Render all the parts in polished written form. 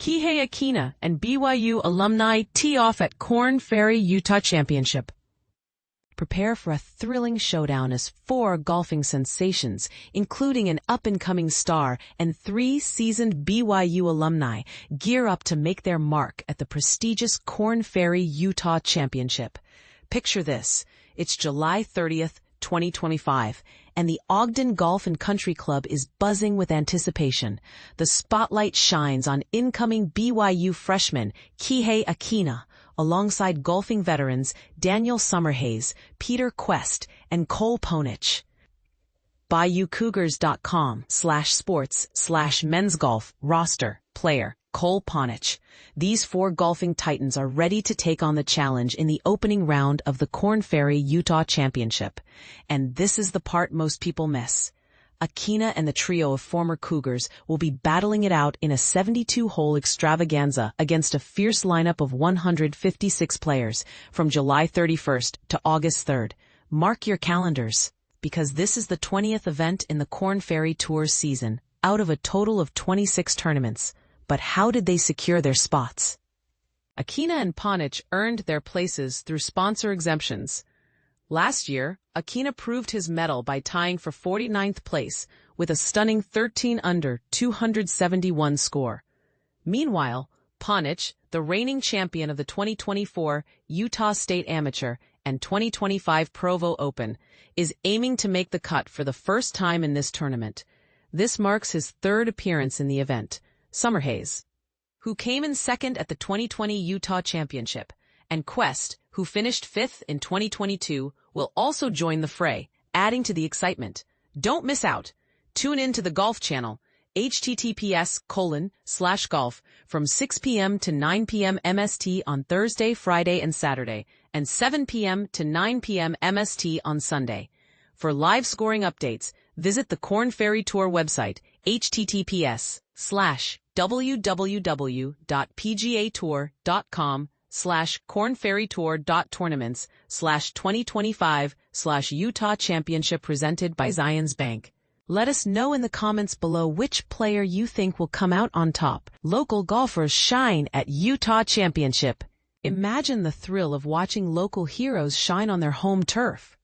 Kihei Akina and BYU Alumni tee off at Korn Ferry Utah Championship. Prepare for a thrilling showdown as four golfing sensations, including an up-and-coming star and three seasoned BYU alumni, gear up to make their mark at the prestigious Korn Ferry Utah Championship. Picture this. It's July 30th, 2025, and the Ogden Golf Country Club is buzzing with anticipation. The spotlight shines on incoming BYU freshman Kihei Akina, alongside golfing veterans Daniel Summerhays, Kuest, and Cole Ponich. BYUCougars.com/sports/men's golf roster player Cole Ponich. These four golfing titans are ready to take on the challenge in the opening round of the Korn Ferry Utah Championship. And this is the part most people miss. Akina and the trio of former Cougars will be battling it out in a 72-hole extravaganza against a fierce lineup of 156 players from July 31st to August 3rd. Mark your calendars, because this is the 20th event in the Korn Ferry Tour's season, out of a total of 26 tournaments. But how did they secure their spots? Akina and Ponich earned their places through sponsor exemptions. Last year, Akina proved his mettle by tying for 49th place with a stunning 13 under 271 score. Meanwhile, Ponich, the reigning champion of the 2024 Utah State Amateur and 2025 Provo Open, is aiming to make the cut for the first time in this tournament. This marks his third appearance in the event. Summerhays, who came in second at the 2020 Utah Championship, and Kuest, who finished fifth in 2022, will also join the fray, adding to the excitement. Don't miss out. Tune in to the Golf Channel, https://golf, from 6 p.m. to 9 p.m. MST on Thursday, Friday, and Saturday, and 7 p.m. to 9 p.m. MST on Sunday. For live scoring updates, visit the Korn Ferry Tour website, https://www.pgatour.com/kornferrytour.tournaments/2025/Utah Championship presented by Zions Bank. Let us know in the comments below which player you think will come out on top. Local golfers shine at Utah Championship. Imagine the thrill of watching local heroes shine on their home turf.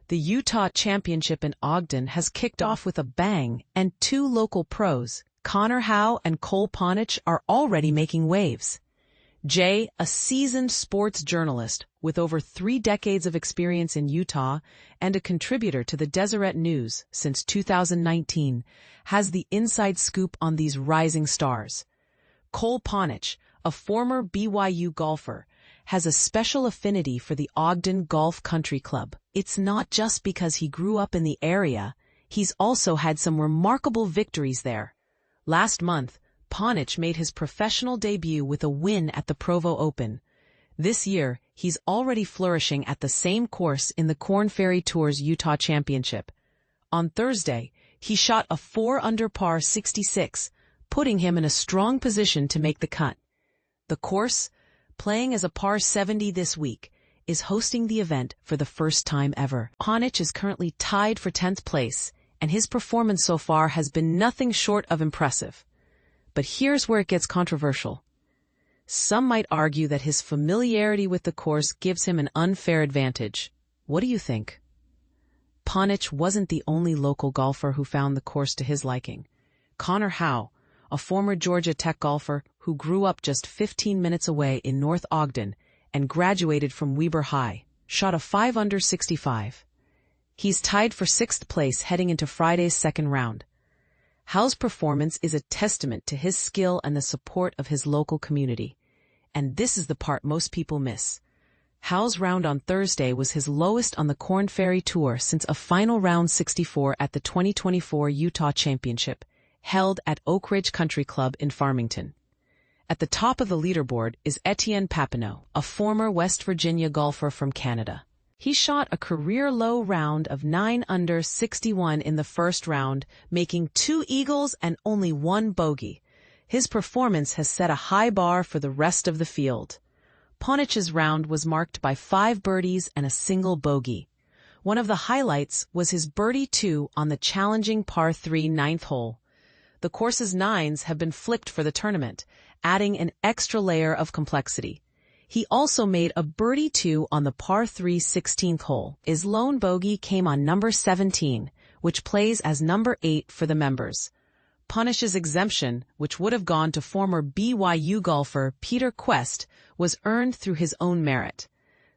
The Utah Championship in Ogden has kicked off with a bang, and two local pros, Connor Howe and Cole Ponich, are already making waves. Jay, a seasoned sports journalist with over 3 decades of experience in Utah and a contributor to the Deseret News since 2019, has the inside scoop on these rising stars. Cole Ponich, a former BYU golfer, has a special affinity for the Ogden Golf Country Club. It's not just because he grew up in the area, he's also had some remarkable victories there. Last month, Ponich made his professional debut with a win at the Provo Open. This year, he's already flourishing at the same course in the Korn Ferry Tour's Utah Championship. On Thursday, he shot a 4 under par 66, putting him in a strong position to make the cut. The course, playing as a par 70 this week, is hosting the event for the first time ever. Ponich is currently tied for 10th place, and his performance so far has been nothing short of impressive. But here's where it gets controversial. Some might argue that his familiarity with the course gives him an unfair advantage. What do you think? Ponich wasn't the only local golfer who found the course to his liking. Connor Howe, a former Georgia Tech golfer who grew up just 15 minutes away in North Ogden and graduated from Weber High, shot a 5 under 65. He's tied for 6th place heading into Friday's second round. Howe's performance is a testament to his skill and the support of his local community. And this is the part most people miss. Howe's round on Thursday was his lowest on the Korn Ferry Tour since a final round 64 at the 2024 Utah Championship, held at Oak Ridge Country Club in Farmington. At the top of the leaderboard is Etienne Papineau, a former West Virginia golfer from Canada. He shot a career-low round of 9 under 61 in the first round, making 2 eagles and only 1 bogey. His performance has set a high bar for the rest of the field. Ponich's round was marked by 5 birdies and a single bogey. One of the highlights was his birdie 2 on the challenging par 3 ninth hole. The course's nines have been flipped for the tournament, adding an extra layer of complexity. He also made a birdie 2 on the par 3 16th hole. His lone bogey came on number 17, which plays as number 8 for the members. Ponich's exemption, which would have gone to former BYU golfer Peter Kuest, was earned through his own merit.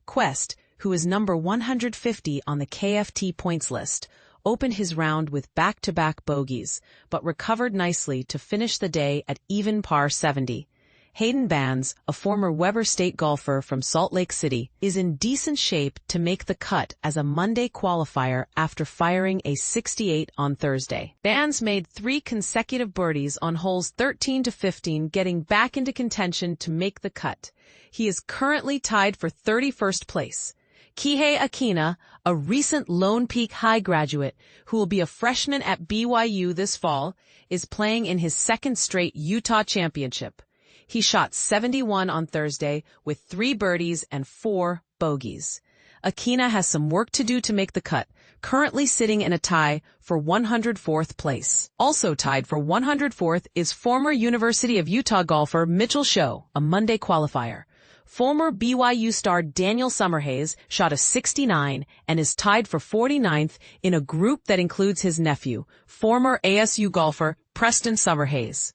Kuest, who is number 150 on the KFT points list, opened his round with back-to-back bogeys, but recovered nicely to finish the day at even par 70. Hayden Bands, a former Weber State golfer from Salt Lake City, is in decent shape to make the cut as a Monday qualifier after firing a 68 on Thursday. Bands made 3 consecutive birdies on holes 13 to 15, getting back into contention to make the cut. He is currently tied for 31st place. Kihei Akina, a recent Lone Peak High graduate who will be a freshman at BYU this fall, is playing in his second straight Utah Championship. He shot 71 on Thursday with 3 birdies and 4 bogeys. Akina has some work to do to make the cut, currently sitting in a tie for 104th place. Also tied for 104th is former University of Utah golfer Mitchell Sho, a Monday qualifier. Former BYU star Daniel Summerhays shot a 69 and is tied for 49th in a group that includes his nephew, former ASU golfer Preston Summerhays.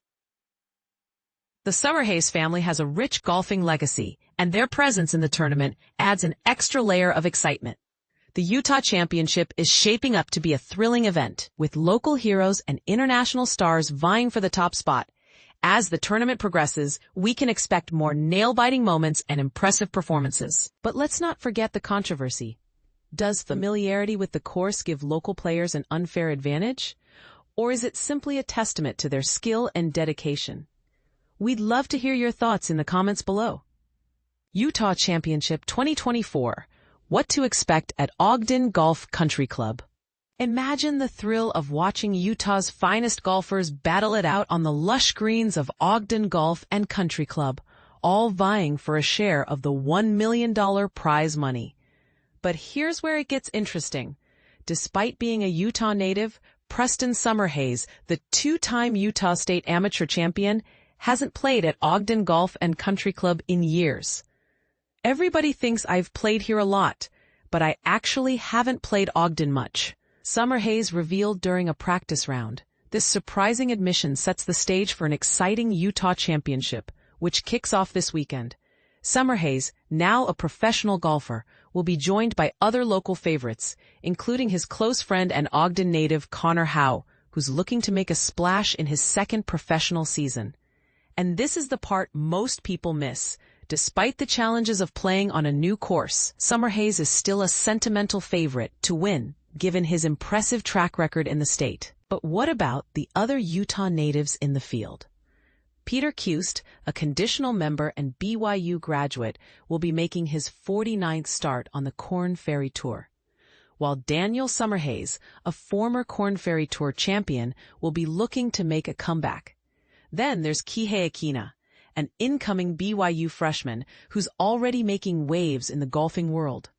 The Summerhays family has a rich golfing legacy, and their presence in the tournament adds an extra layer of excitement. The Utah Championship is shaping up to be a thrilling event, with local heroes and international stars vying for the top spot. As the tournament progresses, we can expect more nail-biting moments and impressive performances. But let's not forget the controversy. Does familiarity with the course give local players an unfair advantage? Or is it simply a testament to their skill and dedication? We'd love to hear your thoughts in the comments below. Utah Championship 2024. What to expect at Ogden Golf Country Club. Imagine the thrill of watching Utah's finest golfers battle it out on the lush greens of Ogden Golf and Country Club, all vying for a share of the $1 million prize money. But here's where it gets interesting. Despite being a Utah native, Preston Summerhays, the 2-time Utah State amateur champion, hasn't played at Ogden Golf and Country Club in years. Everybody thinks I've played here a lot, but I actually haven't played Ogden much. Summerhays revealed during a practice round. This surprising admission sets the stage for an exciting Utah Championship, which kicks off this weekend. Summerhays, now a professional golfer, will be joined by other local favorites, including his close friend and Ogden native Connor Howe, who's looking to make a splash in his second professional season. And this is the part most people miss. Despite the challenges of playing on a new course, Summerhays is still a sentimental favorite to win, given his impressive track record in the state. But what about the other Utah natives in the field? Peter Kuest, a conditional member and BYU graduate, will be making his 49th start on the Korn Ferry Tour, while Daniel Summerhays, a former Korn Ferry Tour champion, will be looking to make a comeback. Then there's Kihei Akina, an incoming BYU freshman who's already making waves in the golfing world.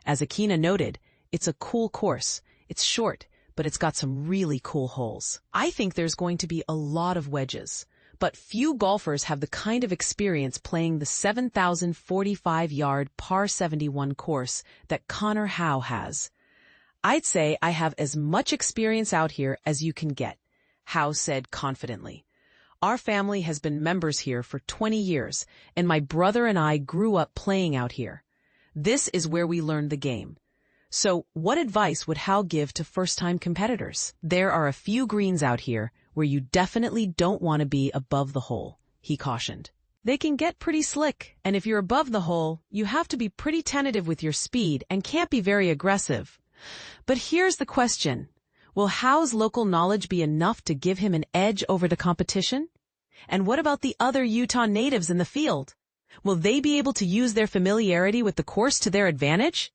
As Akina noted, it's a cool course. It's short, but it's got some really cool holes. I think there's going to be a lot of wedges, but few golfers have the kind of experience playing the 7,045-yard par 71 course that Connor Howe has. I'd say I have as much experience out here as you can get, Howe said confidently. Our family has been members here for 20 years, and my brother and I grew up playing out here. This is where we learned the game. So, what advice would Howe give to first-time competitors? There are a few greens out here where you definitely don't want to be above the hole, he cautioned. They can get pretty slick, and if you're above the hole, you have to be pretty tentative with your speed and can't be very aggressive. But here's the question. Will Howe's local knowledge be enough to give him an edge over the competition? And what about the other Utah natives in the field? Will they be able to use their familiarity with the course to their advantage?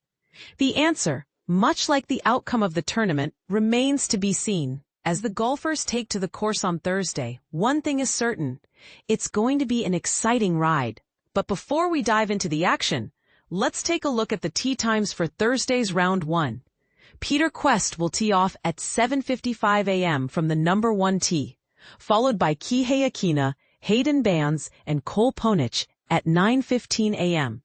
The answer, much like the outcome of the tournament, remains to be seen. As the golfers take to the course on Thursday, one thing is certain. It's going to be an exciting ride. But before we dive into the action, let's take a look at the tee times for Thursday's round 1. Peter Kuest will tee off at 7:55 a.m. from the number 1 tee, followed by Kihei Akina, Hayden Bands and Cole Ponich at 9:15 a.m.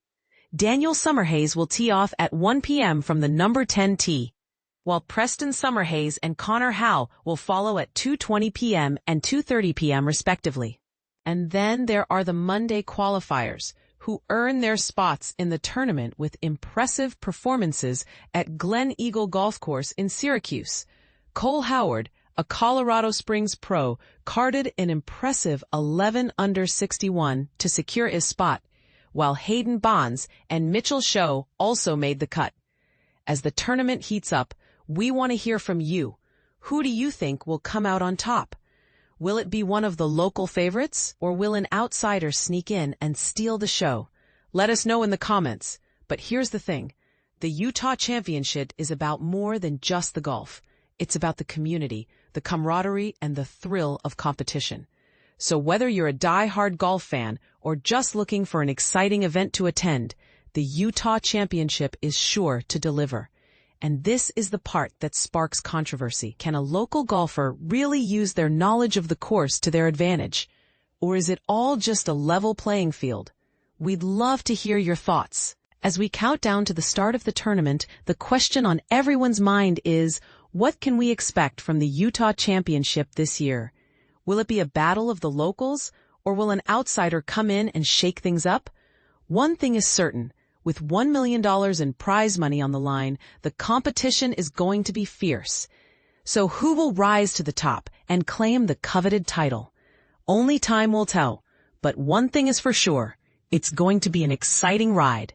Daniel Summerhays will tee off at 1 p.m. from the number 10 tee, while Preston Summerhays and Connor Howe will follow at 2:20 p.m. and 2:30 p.m. respectively. And then there are the Monday qualifiers, who earn their spots in the tournament with impressive performances at Glen Eagle Golf Course in Syracuse. Cole Howard, a Colorado Springs pro, carded an impressive 11 under 61 to secure his spot, while Hayden Bonds and Mitchell Show also made the cut. As the tournament heats up, we want to hear from you. Who do you think will come out on top? Will it be one of the local favorites, or will an outsider sneak in and steal the show? Let us know in the comments. But here's the thing. The Utah Championship is about more than just the golf. It's about the community, the camaraderie, and the thrill of competition. So whether you're a die-hard golf fan or just looking for an exciting event to attend, the Utah Championship is sure to deliver. And this is the part that sparks controversy. Can a local golfer really use their knowledge of the course to their advantage? Or is it all just a level playing field? We'd love to hear your thoughts. As we count down to the start of the tournament, the question on everyone's mind is, what can we expect from the Utah Championship this year? Will it be a battle of the locals, or will an outsider come in and shake things up? One thing is certain. With $1 million in prize money on the line, the competition is going to be fierce. So who will rise to the top and claim the coveted title? Only time will tell. But one thing is for sure, it's going to be an exciting ride.